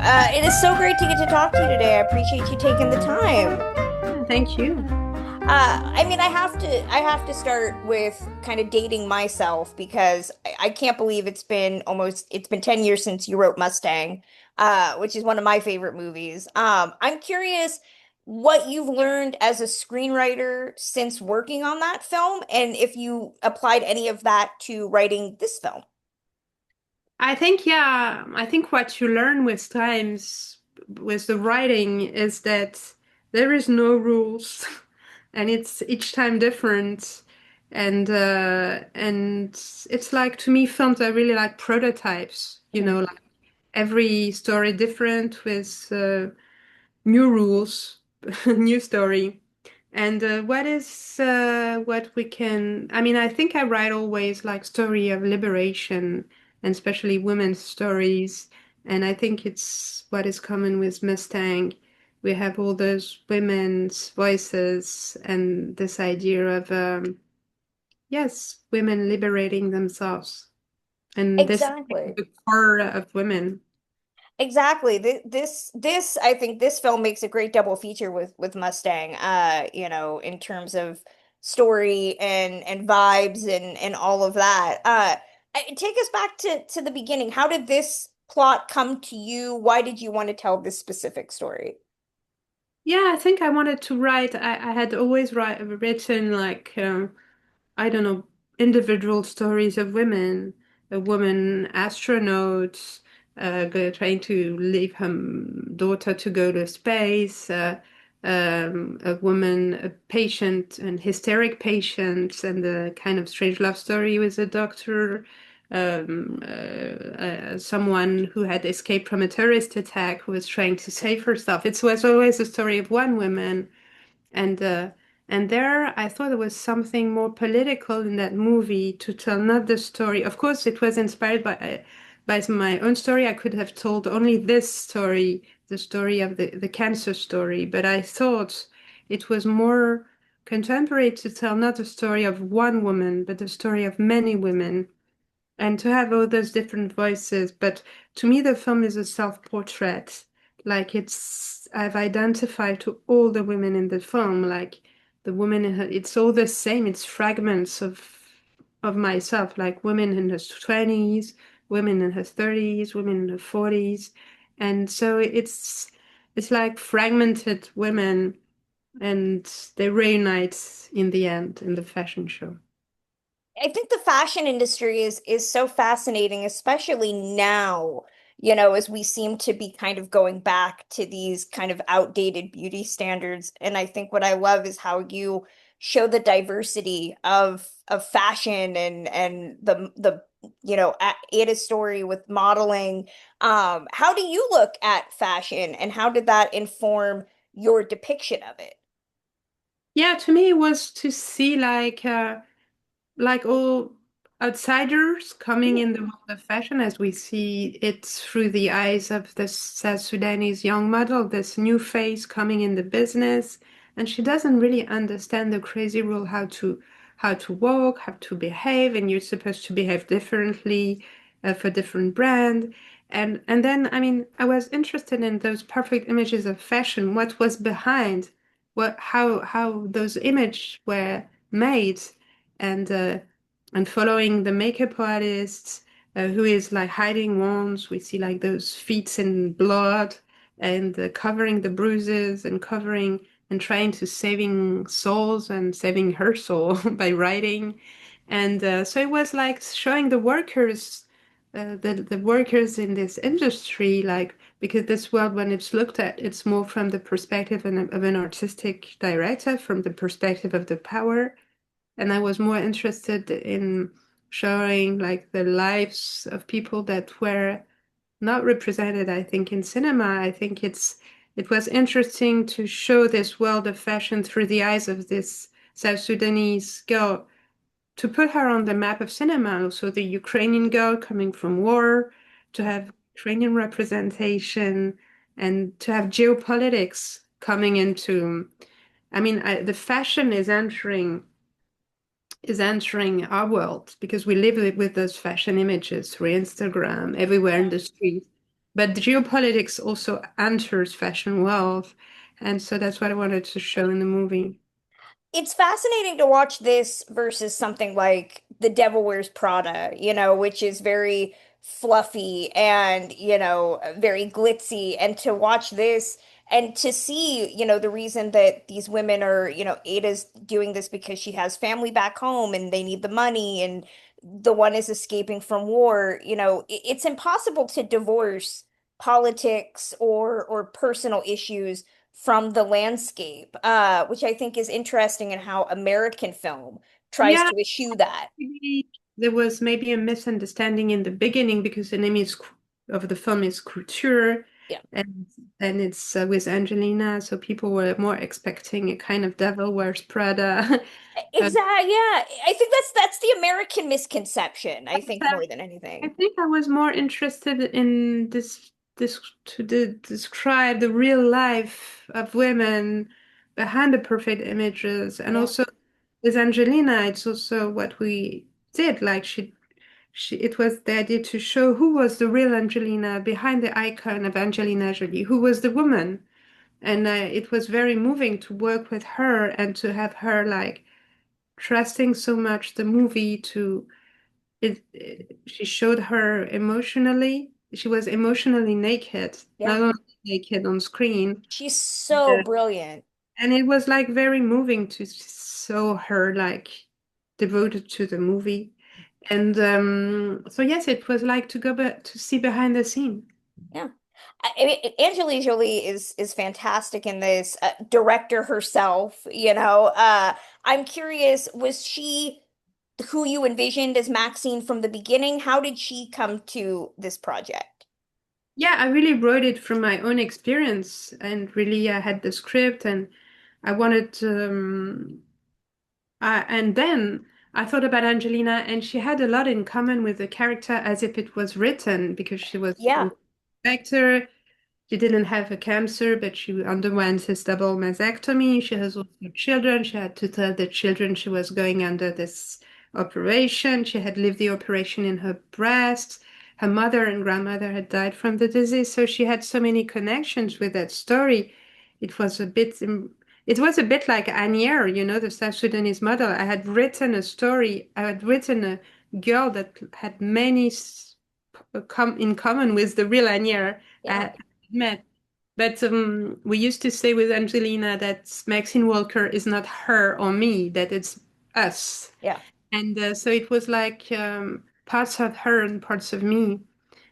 It is so great to get to talk to you today. I appreciate you taking the time. Yeah, thank you. I have to start with kind of dating myself because I can't believe it's been 10 years since you wrote Mustang, which is one of my favorite movies. I'm curious what you've learned as a screenwriter since working on that film, and if you applied any of that to writing this film. I think what you learn with times with the writing is that there is no rules and it's each time different. And it's like to me films are really like prototypes, like every story different with new rules, new story. And what we can, I mean, I think I write always like story of liberation and especially women's stories. And I think it's what is common with Mustang. We have all those women's voices and this idea of, yes, women liberating themselves. And this is Exactly. the core of women. Exactly. I think this film makes a great double feature with Mustang. In terms of story and vibes and all of that. Take us back to the beginning. How did this plot come to you? Why did you want to tell this specific story? Yeah, I think I wanted to write. I had always written like I don't know, individual stories of women, a woman astronaut trying to leave her daughter to go to space, a woman, a patient, an hysteric patient, and a kind of strange love story with a doctor. Someone who had escaped from a terrorist attack who was trying to save herself. It was always a story of one woman and there, I thought there was something more political in that movie to tell not the story. Of course, it was inspired by my own story. I could have told only this story, the story of the cancer story, but I thought it was more contemporary to tell not the story of one woman, but the story of many women and to have all those different voices. But to me, the film is a self-portrait. Like I've identified to all the women in the film, like the woman in her, it's all the same. It's fragments of myself, like women in her 20s, women in her 30s, women in her 40s. And so it's like fragmented women and they reunite in the end in the fashion show. I think the fashion industry is so fascinating, especially now, as we seem to be kind of going back to these kind of outdated beauty standards. And I think what I love is how you show the diversity of fashion and Ada's story with modeling. How do you look at fashion and how did that inform your depiction of it? Yeah, to me it was to see like all outsiders coming in the world of fashion as we see it through the eyes of this South Sudanese young model, this new face coming in the business. And she doesn't really understand the crazy rule how to walk, how to behave, and you're supposed to behave differently for different brand. And then I mean I was interested in those perfect images of fashion, what was behind, what how those images were made and and following the makeup artist who is like hiding wounds. We see like those feet in blood and covering the bruises and covering and trying to saving souls and saving her soul by writing. And so it was like showing the workers, the workers in this industry, like because this world, when it's looked at, it's more from the perspective of an artistic director, from the perspective of the power and I was more interested in showing like the lives of people that were not represented, I think, in cinema. I think it was interesting to show this world of fashion through the eyes of this South Sudanese girl, to put her on the map of cinema. Also, the Ukrainian girl coming from war, to have Ukrainian representation, and to have geopolitics coming into. I mean, the fashion is entering our world because we live with those fashion images through Instagram, everywhere in the street. but geopolitics also enters fashion world, and so that's what I wanted to show in the movie. It's fascinating to watch this versus something like The Devil Wears Prada, which is very fluffy and, very glitzy. And to watch this and to see, the reason that these women are, Ada's doing this because she has family back home and they need the money, and the one is escaping from war. It's impossible to divorce politics or personal issues from the landscape, which I think is interesting in how American film tries Yeah, to eschew that. maybe there was maybe a misunderstanding in the beginning because the name of the film is Couture, Yeah, and it's with Angelina, so people were more expecting a kind of Devil Wears Prada. uh, exactly. Yeah, I think that's the American misconception, I think, more than I anything. think I was more interested in this describe the real life of women behind the perfect images, and Yeah, also with Angelina, it's also what we did. Like it was the idea to show who was the real Angelina behind the icon of Angelina Jolie, who was the woman, and it was very moving to work with her and to have her like trusting so much the movie to she showed her emotionally. She was emotionally naked, yeah. not only naked on screen. She's so Yeah. brilliant. And it was like very moving to show her like devoted to the movie. And so yes, it was like to go back to see behind the scene. Yeah. I mean, Angelina Jolie is fantastic in this. Director herself, I'm curious, was she who you envisioned as Maxine from the beginning? How did she come to this project? Yeah, I really wrote it from my own experience, and really I had the script, and I wanted and then I thought about Angelina, and she had a lot in common with the character as if it was written because she was Yeah, an actor. She didn't have a cancer, but she underwent this double mastectomy. She has also children. She had to tell the children she was going under this operation. She had lived the operation in her breast. Her mother and grandmother had died from the disease, so she had so many connections with that story. It was a bit, it was a bit like Anier, the South Sudanese model. I had written a story. I had written a girl that had many come in common with the real Anier I yeah, had met. But we used to say with Angelina that Maxine Walker is not her or me, that it's us. yeah. And so it was like parts of her and parts of me.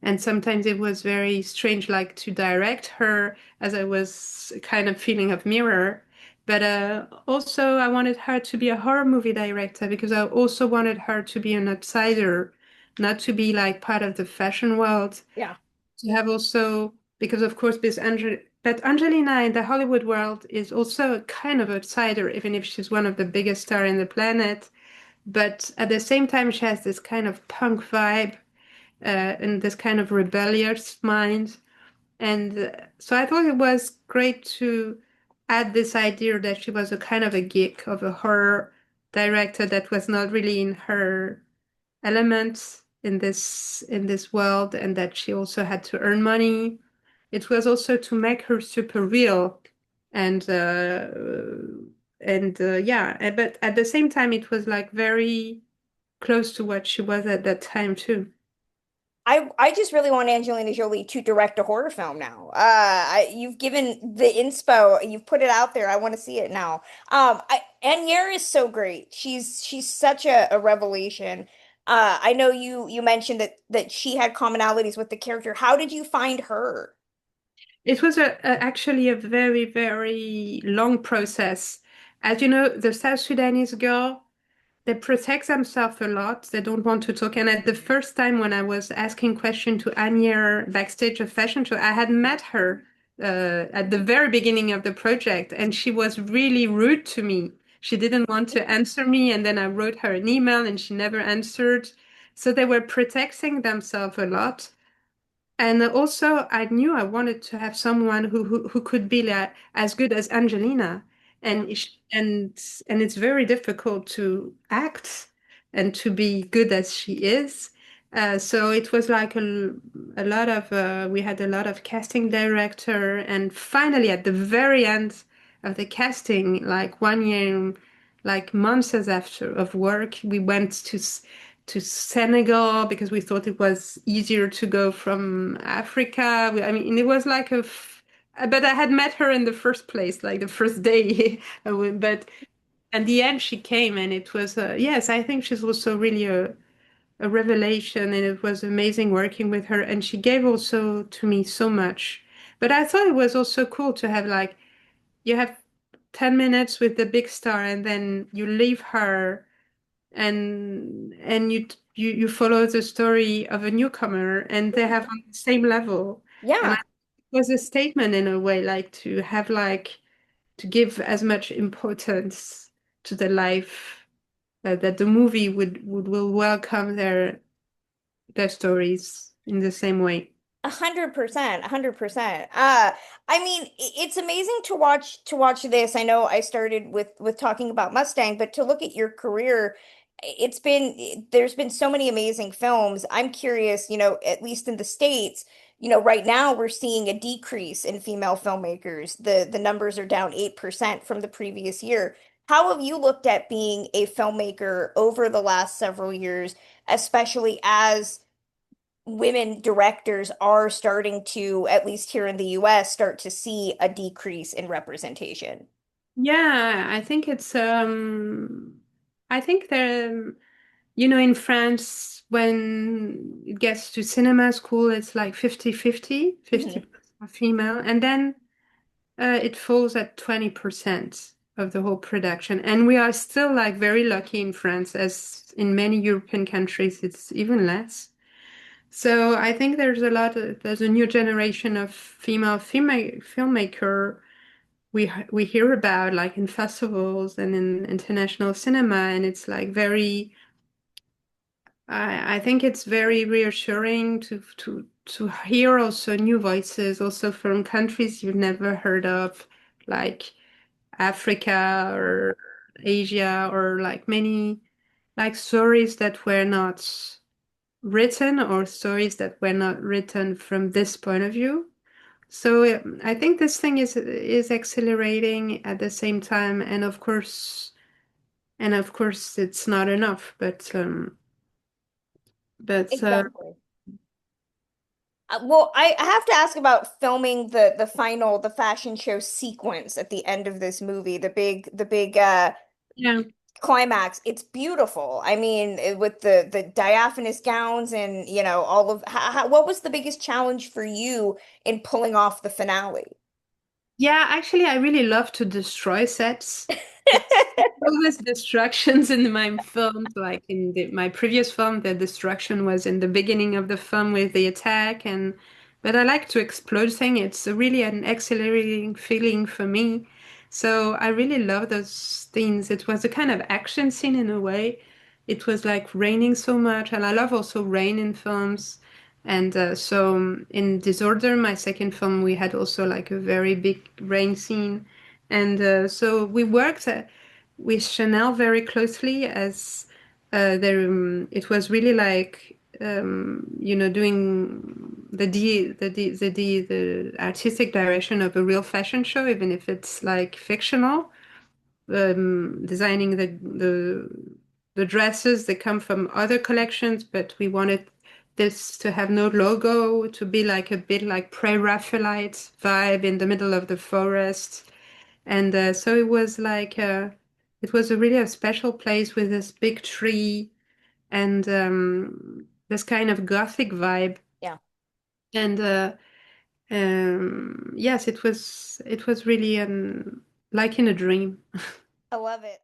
And sometimes it was very strange, like to direct her as I was kind of feeling of mirror. But also, I wanted her to be a horror movie director because I also wanted her to be an outsider, not to be like part of the fashion world. Yeah. To have also, because of course, but Angelina in the Hollywood world is also a kind of outsider, even if she's one of the biggest stars in the planet. But at the same time, she has this kind of punk vibe and this kind of rebellious mind. And so I thought it was great to add this idea that she was a kind of a geek of a horror director that was not really in her element in this world, and that she also had to earn money. It was also to make her super real and yeah, but at the same time it was like very close to what she was at that time too. I just really want Angelina Jolie to direct a horror film now. You've given the inspo, you've put it out there. I want to see it now. Anier is so great. She's such a revelation. I know you mentioned that she had commonalities with the character. How did you find her? It was actually a very, very long process. As you know, the South Sudanese girl, they protect themselves a lot. They don't want to talk. And at the first time when I was asking questions to Anier backstage of fashion show, I had met her at the very beginning of the project, and she was really rude to me. She didn't want to answer me, and then I wrote her an email, and she never answered. So they were protecting themselves a lot. And also, I knew I wanted to have someone who could be like, as good as Angelina, Yeah. and it's very difficult to act and to be good as she is. So it was like a lot of we had a lot of casting director, and finally at the very end of the casting, like 1 year, like months after of work, we went to Senegal because we thought it was easier to go from Africa. I mean, it was like but I had met her in the first place, like the first day. But at the end, she came, and it was yes, I think she's also really a revelation, and it was amazing working with her, and she gave also to me so much. But I thought it was also cool to have like you have 10 minutes with the big star, and then you leave her, and you follow the story of a newcomer, and they have on the same level. And Yeah. it was a statement in a way, like to have like to give as much importance to the life that the movie would will welcome their stories in the same way. 100%, 100%. I mean, it's amazing to watch this. I know I started with talking about Mustang, but to look at your career, there's been so many amazing films. I'm curious, at least in the States, right now we're seeing a decrease in female filmmakers. The numbers are down 8% from the previous year. How have you looked at being a filmmaker over the last several years, especially as women directors are starting to, at least here in the US, start to see a decrease in representation? Yeah, I think it's I think you know, in France when it gets to cinema school it's like 50-50, 50 Mhm. are female, and then it falls at 20% of the whole production. And we are still like very lucky in France, as in many European countries it's even less. So I think there's a new generation of female filmmaker we hear about like in festivals and in international cinema, and it's like very I think it's very reassuring to hear also new voices also from countries you've never heard of, like Africa or Asia, or like many like stories that were not written, or stories that were not written from this point of view. So I think this thing is accelerating at the same time, and of course it's not enough, but Exactly. Well, I have to ask about filming the fashion show sequence at the end of this movie, the big yeah. climax. It's beautiful. I mean, with the diaphanous gowns and all of what was the biggest challenge for you in pulling off the finale? Yeah, actually, I really love to destroy sets. It's always destructions in my films. Like in my previous film, the destruction was in the beginning of the film with the attack, and but I like to explode things. It's really an exhilarating feeling for me. So I really love those things. It was a kind of action scene in a way. It was like raining so much, and I love also rain in films. And in Disorder, my second film, we had also like a very big rain scene. And so we worked with Chanel very closely, as it was really like, you know, doing the artistic direction of a real fashion show, even if it's like fictional, designing the dresses that come from other collections, but we wanted this to have no logo, to be like a bit like pre-Raphaelite vibe in the middle of the forest. And so it was like it was a really a special place with this big tree, and this kind of gothic vibe. Yeah, And yes, it was really like in a dream. I love it.